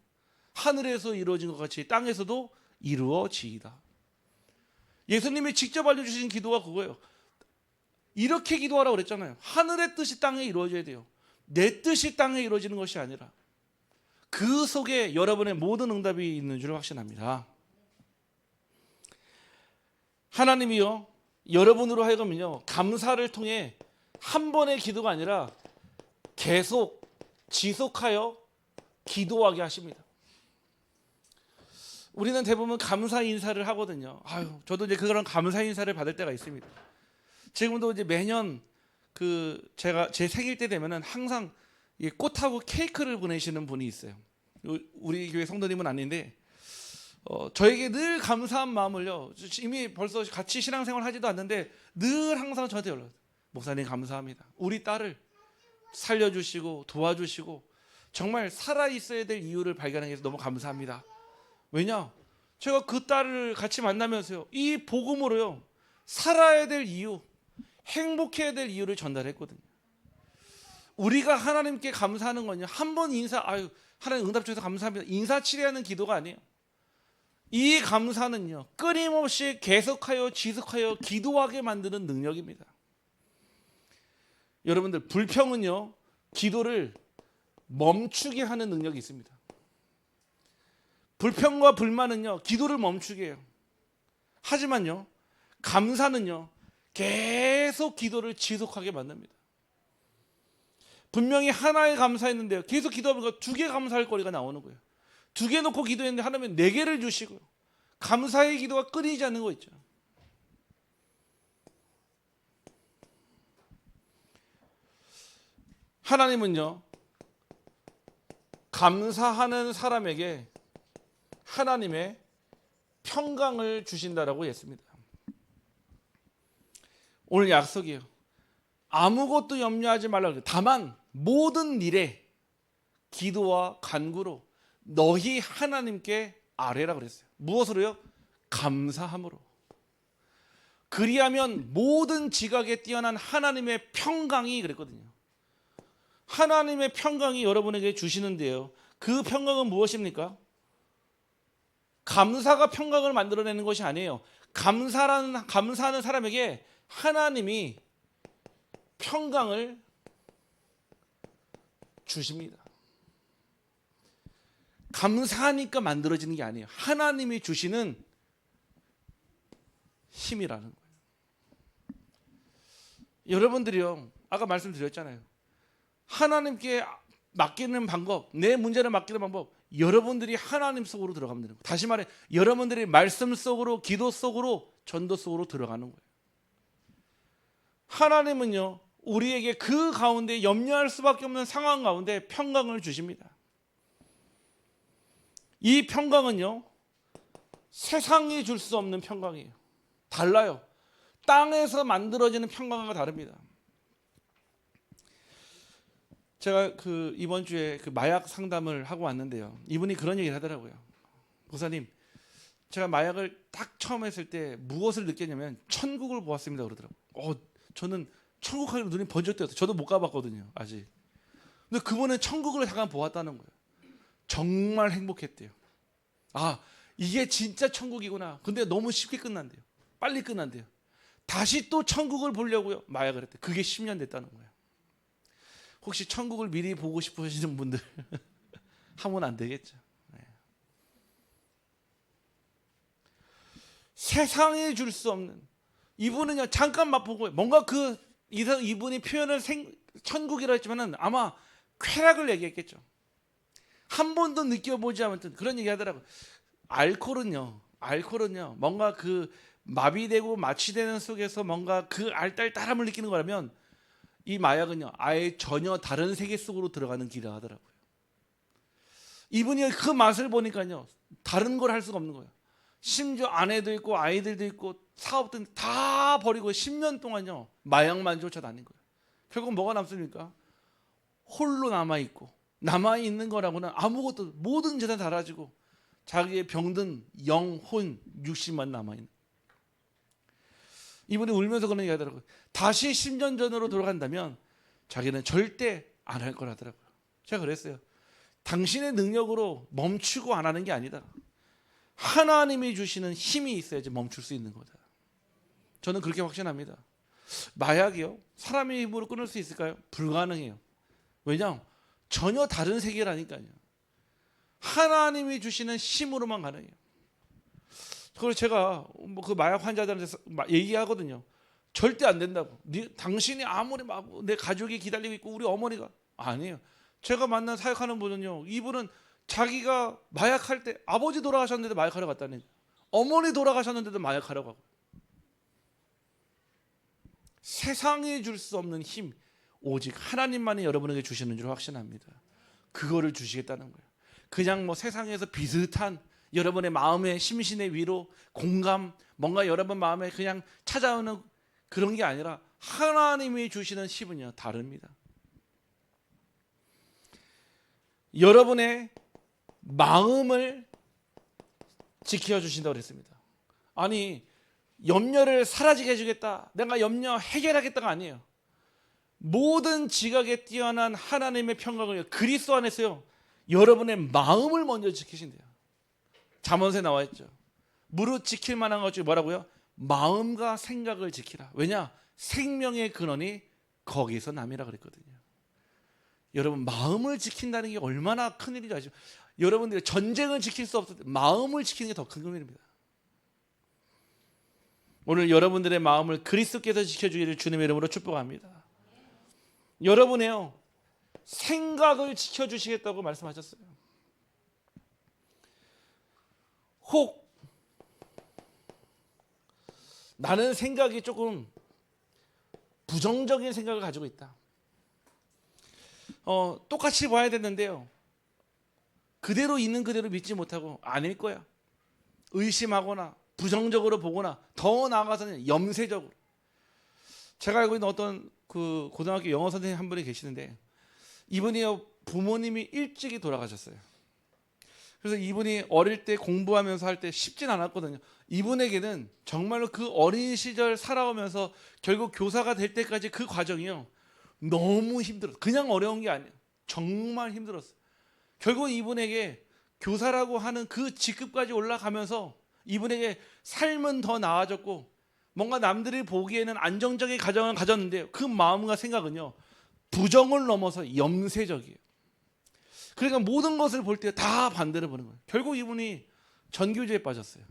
하늘에서 이루어진 것 같이 땅에서도 이루어지이다. 예수님이 직접 알려주신 기도가 그거예요. 이렇게 기도하라고 그랬잖아요. 하늘의 뜻이 땅에 이루어져야 돼요. 내 뜻이 땅에 이루어지는 것이 아니라 그 속에 여러분의 모든 응답이 있는 줄 확신합니다. 하나님이요, 여러분으로 하여금요, 감사를 통해 한 번의 기도가 아니라 계속 지속하여 기도하게 하십니다. 우리는 대부분 감사 인사를 하거든요. 저도 이제 그런 감사 인사를 받을 때가 있습니다. 지금도 이제 매년 제가 제 생일 때 되면은 항상 꽃하고 케이크를 보내시는 분이 있어요. 우리 교회 성도님은 아닌데 저에게 늘 감사한 마음을요. 이미 벌써 같이 신앙생활 하지도 않는데 늘 항상 저한테 연락. 목사님 감사합니다. 우리 딸을 살려주시고 도와주시고 정말 살아 있어야 될 이유를 발견하기 위해서 너무 감사합니다. 왜냐? 제가 그 딸을 같이 만나면서요, 이 복음으로요, 살아야 될 이유, 행복해야 될 이유를 전달했거든요. 우리가 하나님께 감사하는 건요, 한 번 하나님 응답 주셔서 감사합니다, 인사치레하는 기도가 아니에요. 이 감사는요, 끊임없이 계속하여 지속하여 기도하게 만드는 능력입니다. 여러분들, 불평은요, 기도를 멈추게 하는 능력이 있습니다. 불평과 불만은요, 기도를 멈추게 해요. 하지만요, 감사는요, 계속 기도를 지속하게 만듭니다. 분명히 하나에 감사했는데요, 계속 기도하면 2개 감사할 거리가 나오는 거예요. 2개 놓고 기도했는데 하나님은 4개를 주시고요. 감사의 기도가 끊이지 않는 거 있죠. 하나님은요, 감사하는 사람에게 하나님의 평강을 주신다라고 했습니다. 오늘 약속이에요. 아무것도 염려하지 말라고 그래요. 다만 모든 일에 기도와 간구로 너희 하나님께 아뢰라 그랬어요. 무엇으로요? 감사함으로. 그리하면 모든 지각에 뛰어난 하나님의 평강이 그랬거든요. 하나님의 평강이 여러분에게 주시는데요, 그 평강은 무엇입니까? 감사가 평강을 만들어내는 것이 아니에요. 감사하는 사람에게 하나님이 평강을 주십니다. 감사하니까 만들어지는 게 아니에요. 하나님이 주시는 힘이라는 거예요. 여러분들이요, 아까 말씀드렸잖아요. 하나님께 맡기는 방법, 내 문제를 맡기는 방법, 여러분들이 하나님 속으로 들어가면 되는 거예요. 다시 말해, 여러분들이 말씀 속으로, 기도 속으로, 전도 속으로 들어가는 거예요. 하나님은요, 우리에게 그 가운데 염려할 수밖에 없는 상황 가운데 평강을 주십니다. 이 평강은요, 세상이 줄 수 없는 평강이에요. 달라요. 땅에서 만들어지는 평강과 다릅니다. 제가 이번 주에 마약 상담을 하고 왔는데요, 이분이 그런 얘기를 하더라고요. 목사님, 제가 마약을 딱 처음 했을 때 무엇을 느꼈냐면 천국을 보았습니다 그러더라고요. 저는 천국 하기로 눈이 번쩍 뜨였어요. 저도 못 가봤거든요, 아직. 근데 그분은 천국을 잠깐 보았다는 거예요. 정말 행복했대요. 이게 진짜 천국이구나. 근데 너무 쉽게 끝난대요. 빨리 끝난대요. 다시 또 천국을 보려고요, 마약을 했대요. 그게 10년 됐다는 거예요. 혹시 천국을 미리 보고 싶으시는 분들 하면 안 되겠죠. 네. 세상에 줄 수 없는, 이분은요, 잠깐 맛보고 뭔가 이분이 표현을 천국이라 했지만은 아마 쾌락을 얘기했겠죠. 한 번도 느껴보지 않았던 그런 얘기 하더라고요. 알코올은요 뭔가 그 마비되고 마취되는 속에서 뭔가 그 알딸딸함을 느끼는 거라면, 이 마약은요 아예 전혀 다른 세계 속으로 들어가는 길이라 하더라고요. 이분이 그 맛을 보니까요 다른 걸 할 수가 없는 거예요. 심지어 아내도 있고 아이들도 있고 사업도 다 버리고 10년 동안요 마약만 쫓아다닌 거예요. 결국 뭐가 남습니까? 홀로 남아있고, 남아있는 거라고는 아무것도, 모든 재산 다 사라지고 자기의 병든 영혼 육신만 남아있는. 이분이 울면서 그런 얘기 하더라고요. 다시 10년 전으로 돌아간다면 자기는 절대 안 할 거라더라고요. 제가 그랬어요. 당신의 능력으로 멈추고 안 하는 게 아니다. 하나님이 주시는 힘이 있어야지 멈출 수 있는 거다. 저는 그렇게 확신합니다. 마약이요 사람의 힘으로 끊을 수 있을까요? 불가능해요. 왜냐? 전혀 다른 세계라니까요. 하나님이 주시는 힘으로만 가능해요. 그걸 제가 그 마약 환자들한테 얘기하거든요. 절대 안 된다고. 당신이 아무리 막 내 가족이 기다리고 있고 우리 어머니가, 아니에요. 제가 만난 사역하는 분은요, 이분은 자기가 마약할 때 아버지 돌아가셨는데도 마약하러 갔다는 거예요. 어머니 돌아가셨는데도 마약하러 가고. 세상에 줄 수 없는 힘, 오직 하나님만이 여러분에게 주시는 줄 확신합니다. 그거를 주시겠다는 거예요. 그냥 뭐 세상에서 비슷한 여러분의 마음의 심신의 위로, 공감, 뭔가 여러분 마음에 그냥 찾아오는 그런 게 아니라 하나님이 주시는 힘은요 다릅니다. 여러분의 마음을 지켜주신다고 그랬습니다. 아니, 염려를 사라지게 해주겠다, 내가 염려 해결하겠다가 아니에요. 모든 지각에 뛰어난 하나님의 평강을 그리스도 안에서요 여러분의 마음을 먼저 지키신대요. 잠언서에 나와 있죠. 무릇 지킬 만한 것 중에 뭐라고요? 마음과 생각을 지키라. 왜냐? 생명의 근원이 거기서 남이라 그랬거든요. 여러분, 마음을 지킨다는 게 얼마나 큰 일인지 아시죠? 여러분들이 전쟁을 지킬 수 없을 때 마음을 지키는 게 더 큰 일입니다. 오늘 여러분들의 마음을 그리스도께서 지켜주기를 주님의 이름으로 축복합니다. 여러분의요 생각을 지켜주시겠다고 말씀하셨어요. 혹 나는 생각이 조금 부정적인 생각을 가지고 있다. 똑같이 봐야 되는데요, 그대로 있는 그대로 믿지 못하고 아닐 거야, 의심하거나 부정적으로 보거나 더 나아가서는 염세적으로. 제가 알고 있는 어떤 그 고등학교 영어 선생님 한 분이 계시는데, 이분이요 부모님이 일찍이 돌아가셨어요. 그래서 이분이 어릴 때 공부하면서 할 때 쉽진 않았거든요. 이분에게는 정말로 그 어린 시절 살아오면서 결국 교사가 될 때까지 그 과정이요 너무 힘들었어요. 그냥 어려운 게 아니에요. 정말 힘들었어요. 결국 이분에게 교사라고 하는 그 직급까지 올라가면서 이분에게 삶은 더 나아졌고, 뭔가 남들이 보기에는 안정적인 가정을 가졌는데 그 마음과 생각은요 부정을 넘어서 염세적이에요. 그러니까 모든 것을 볼 때 다 반대로 보는 거예요. 결국 이분이 전교조에 빠졌어요.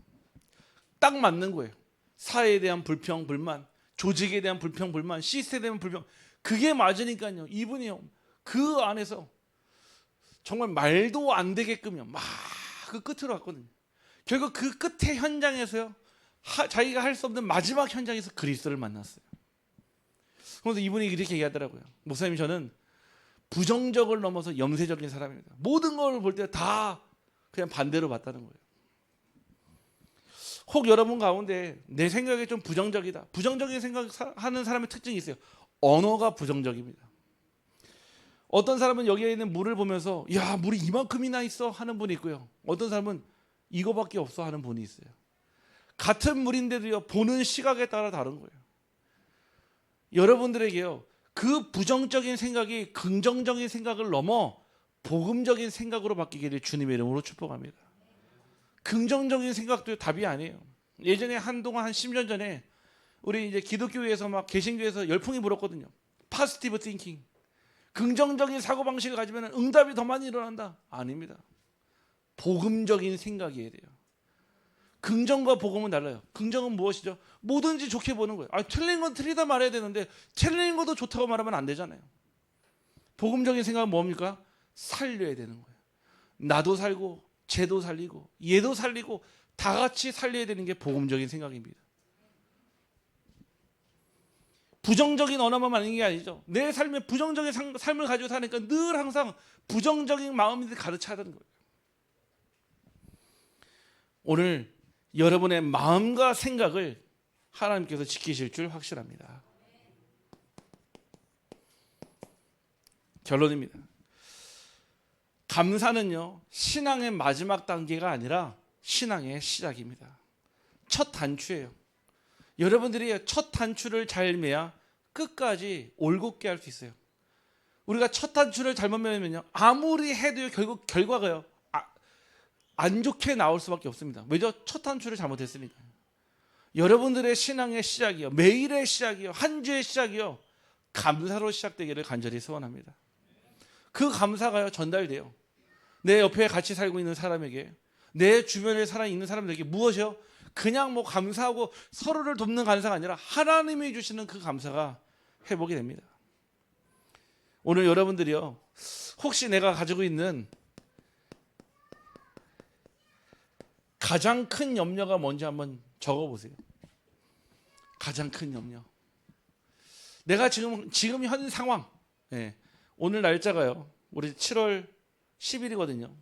딱 맞는 거예요. 사회에 대한 불평, 불만, 조직에 대한 불평, 불만, 시스템에 대한 불평, 그게 맞으니까요 이분이요 그 안에서 정말 말도 안 되게끔요 막 그 끝으로 갔거든요. 결국 그 끝의 현장에서요 자기가 할 수 없는 마지막 현장에서 그리스도를 만났어요. 그래서 이분이 이렇게 얘기하더라고요. 목사님, 저는 부정적을 넘어서 염세적인 사람입니다. 모든 걸 볼 때 다 그냥 반대로 봤다는 거예요. 혹 여러분 가운데 내 생각이 좀 부정적이다, 부정적인 생각하는 사람의 특징이 있어요. 언어가 부정적입니다. 어떤 사람은 여기에 있는 물을 보면서 야, 물이 이만큼이나 있어 하는 분이 있고요, 어떤 사람은 이거밖에 없어 하는 분이 있어요. 같은 물인데도요 보는 시각에 따라 다른 거예요. 여러분들에게요 그 부정적인 생각이 긍정적인 생각을 넘어 복음적인 생각으로 바뀌기를 주님의 이름으로 축복합니다. 긍정적인 생각도 답이 아니에요. 예전에 한동안 한 10년 전에 우리 이제 기독교에서 막 개신교에서 열풍이 불었거든요. 파지티브 띵킹, 긍정적인 사고방식을 가지면 응답이 더 많이 일어난다. 아닙니다. 복음적인 생각이어야 돼요. 긍정과 복음은 달라요. 긍정은 무엇이죠? 뭐든지 좋게 보는 거예요. 틀린 건 틀리다 말해야 되는데 틀린 것도 좋다고 말하면 안 되잖아요. 복음적인 생각은 뭡니까? 살려야 되는 거예요. 나도 살고 쟤도 살리고 얘도 살리고 다 같이 살려야 되는 게 복음적인 생각입니다. 부정적인 언어만 많은 게 아니죠. 내 삶에 부정적인 삶을 가지고 사니까 늘 항상 부정적인 마음이 가득 차는 거예요. 오늘 여러분의 마음과 생각을 하나님께서 지키실 줄 확실합니다. 결론입니다. 감사는요, 신앙의 마지막 단계가 아니라 신앙의 시작입니다. 첫 단추예요. 여러분들이 첫 단추를 잘 매야 끝까지 올곧게 할 수 있어요. 우리가 첫 단추를 잘못 매면요, 아무리 해도 결국 결과가요, 안 좋게 나올 수밖에 없습니다. 왜죠? 첫 단추를 잘못했으니까요. 여러분들의 신앙의 시작이요, 매일의 시작이요, 한 주의 시작이요, 감사로 시작되기를 간절히 소원합니다. 그 감사가요, 전달돼요. 내 옆에 같이 살고 있는 사람에게, 내 주변에 살아 있는 사람들에게 무엇이요? 그냥 뭐 감사하고 서로를 돕는 감사가 아니라 하나님이 주시는 그 감사가 회복이 됩니다. 오늘 여러분들이요, 혹시 내가 가지고 있는 가장 큰 염려가 뭔지 한번 적어보세요. 가장 큰 염려. 내가 지금 현 상황, 오늘 날짜가요, 우리 7월 10일이거든요.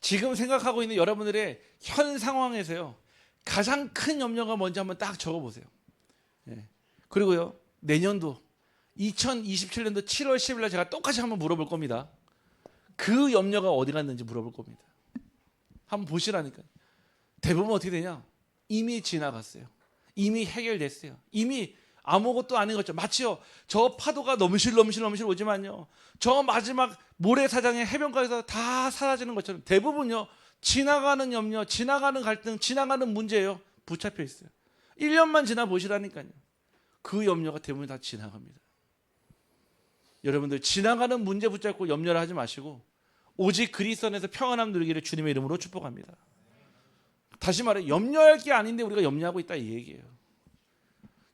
지금 생각하고 있는 여러분들의 현 상황에서요, 가장 큰 염려가 뭔지 한번 딱 적어보세요. 그리고요, 내년도 2027년도 7월 10일 날 제가 똑같이 한번 물어볼 겁니다. 그 염려가 어디 갔는지 물어볼 겁니다. 한번 보시라니까요. 대부분 어떻게 되냐? 이미 지나갔어요. 이미 해결됐어요. 이미 아무것도 아닌 것처럼, 마치요, 저 파도가 넘실 오지만요, 저 마지막 모래사장의 해변가에서 다 사라지는 것처럼 대부분요, 지나가는 염려, 지나가는 갈등, 지나가는 문제예요, 붙잡혀 있어요. 1년만 지나 보시라니까요. 그 염려가 대부분 다 지나갑니다. 여러분들, 지나가는 문제 붙잡고 염려를 하지 마시고 오직 그리스도 안에서 평안함 누리기를 주님의 이름으로 축복합니다. 다시 말해, 염려할 게 아닌데 우리가 염려하고 있다, 이 얘기예요.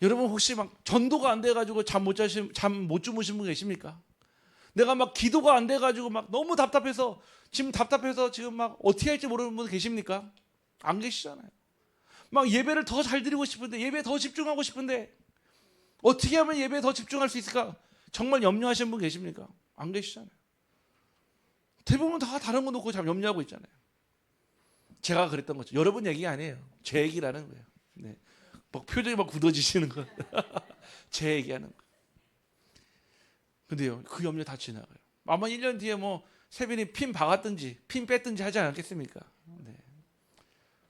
여러분, 혹시 막 전도가 안 돼가지고 잠 못 주무신 분 계십니까? 내가 막 기도가 안 돼가지고 막 너무 답답해서 지금 막 어떻게 할지 모르는 분 계십니까? 안 계시잖아요. 막 예배를 더 잘 드리고 싶은데, 예배에 더 집중하고 싶은데 어떻게 하면 예배에 더 집중할 수 있을까? 정말 염려하시는 분 계십니까? 안 계시잖아요. 대부분 다 다른 거 놓고 참 염려하고 있잖아요. 제가 그랬던 거죠. 여러분 얘기 아니에요. 제 얘기라는 거예요. 네. 막 표정이 막 굳어지시는 거. 제 얘기하는 거. 근데요, 그 염려 다 지나가요. 아마 1년 뒤에 뭐 세빈이 핀 박았든지 핀 뺐든지 하지 않겠습니까? 네.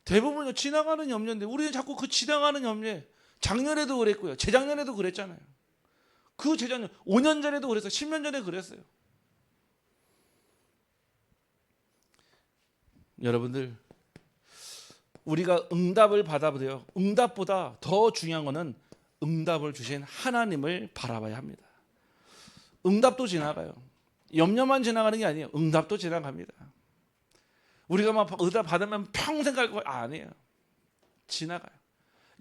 대부분요, 지나가는 염려인데 우리는 자꾸 그 지나가는 염려에, 작년에도 그랬고요, 재작년에도 그랬잖아요. 그 재작년 5년 전에도 그랬어요. 10년 전에 그랬어요. 여러분들, 우리가 응답을 받아보세요. 응답보다 더 중요한 거는 응답을 주신 하나님을 바라봐야 합니다. 응답도 지나가요. 염려만 지나가는 게 아니에요. 응답도 지나갑니다. 우리가 막 응답 받으면 평생 갈 거 아니에요. 지나가요.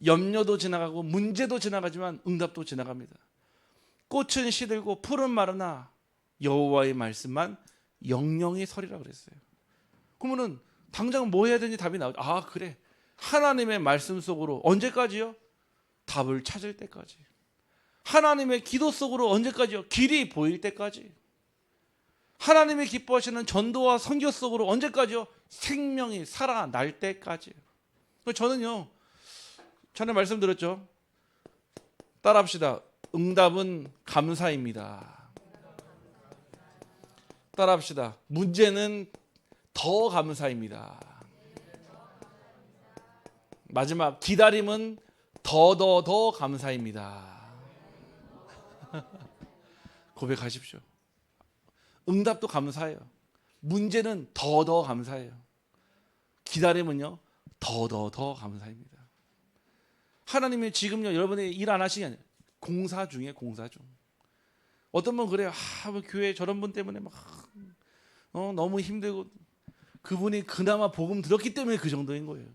염려도 지나가고 문제도 지나가지만 응답도 지나갑니다. 꽃은 시들고 풀은 마르나 여호와의 말씀만 영영이 서리라 그랬어요. 그러면은 당장 뭐 해야 되는지 답이 나오죠. 아, 그래, 하나님의 말씀 속으로 언제까지요? 답을 찾을 때까지. 하나님의 기도 속으로 언제까지요? 길이 보일 때까지. 하나님이 기뻐하시는 전도와 선교 속으로 언제까지요? 생명이 살아날 때까지. 저는요, 전에 말씀드렸죠. 따라합시다. 응답은 감사입니다. 따라합시다. 문제는 더 감사입니다. 마지막, 기다림은 더 감사입니다. 고백하십시오. 응답도 감사해요. 문제는 더 감사해요. 기다림은요, 더 감사입니다. 하나님이 지금요, 여러분이 일 안 하시는 게 아니에요. 공사 중에 공사 중. 어떤 분 그래요. 뭐 교회 저런 분 때문에 막 너무 힘들고, 그분이 그나마 복음 들었기 때문에 그 정도인 거예요.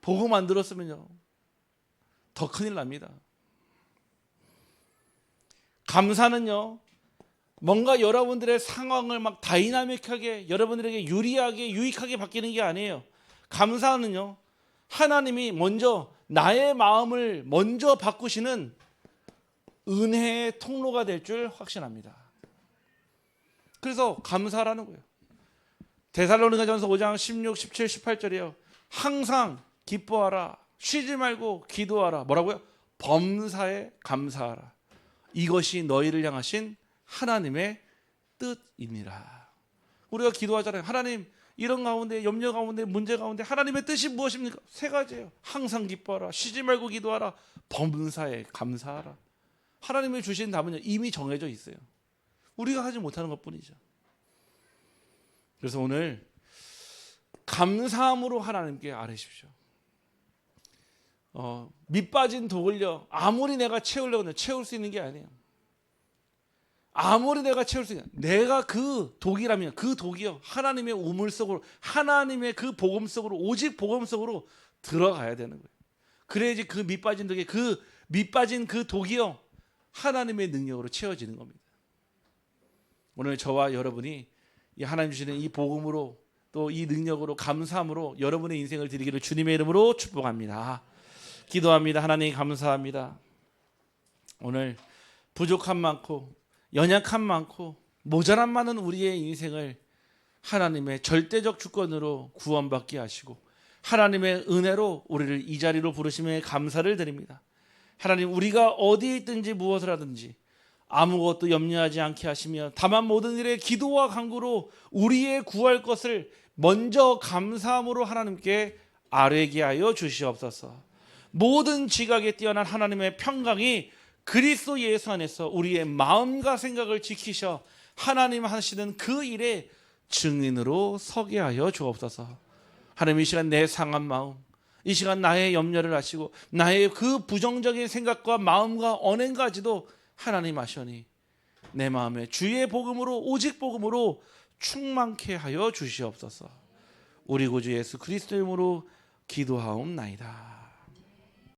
복음 안 들었으면요, 더 큰일 납니다. 감사는요, 뭔가 여러분들의 상황을 막 다이나믹하게, 여러분들에게 유리하게 유익하게 바뀌는 게 아니에요. 감사는요, 하나님이 먼저 나의 마음을 먼저 바꾸시는 은혜의 통로가 될 줄 확신합니다. 그래서 감사라는 거예요. 데살로니가전서 5장 16, 17, 18절이에요. 항상 기뻐하라, 쉬지 말고 기도하라. 뭐라고요? 범사에 감사하라. 이것이 너희를 향하신 하나님의 뜻이니라. 우리가 기도하잖아요. 하나님, 이런 가운데, 염려 가운데, 문제 가운데 하나님의 뜻이 무엇입니까? 세 가지예요. 항상 기뻐하라, 쉬지 말고 기도하라, 범사에 감사하라. 하나님이 주신 답은요, 이미 정해져 있어요. 우리가 하지 못하는 것뿐이죠. 그래서 오늘 감사함으로 하나님께 아뢰십시오. 밑 빠진 독을요, 아무리 내가 채우려고 해도 채울 수 있는 게 아니에요. 아무리 내가 채울 수 있는, 내가 그 독이라면 그 독이요, 하나님의 우물 속으로, 하나님의 그 복음 속으로, 오직 복음 속으로 들어가야 되는 거예요. 그래야지 그 밑빠진 독이, 그 밑빠진 그 독이요, 하나님의 능력으로 채워지는 겁니다. 오늘 저와 여러분이 이 하나님 주시는 이 복음으로, 또 이 능력으로, 감사함으로 여러분의 인생을 드리기를 주님의 이름으로 축복합니다. 기도합니다. 하나님 감사합니다. 오늘 부족함 많고 연약함 많고 모자람 많은 우리의 인생을 하나님의 절대적 주권으로 구원받게 하시고 하나님의 은혜로 우리를 이 자리로 부르심에 감사를 드립니다. 하나님, 우리가 어디에 있든지 무엇을 하든지 아무것도 염려하지 않게 하시며 다만 모든 일에 기도와 간구로 우리의 구할 것을 먼저 감사함으로 하나님께 아뢰게 하여 주시옵소서. 모든 지각에 뛰어난 하나님의 평강이 그리스도 예수 안에서 우리의 마음과 생각을 지키셔 하나님 하시는 그 일의 증인으로 서게 하여 주옵소서. 하나님, 이 시간 내 상한 마음, 이 시간 나의 염려를 하시고 나의 그 부정적인 생각과 마음과 언행까지도 하나님 아시오니 내 마음에 주의 복음으로, 오직 복음으로 충만케 하여 주시옵소서. 우리 구주 예수 그리스도 이름으로 기도하옵나이다.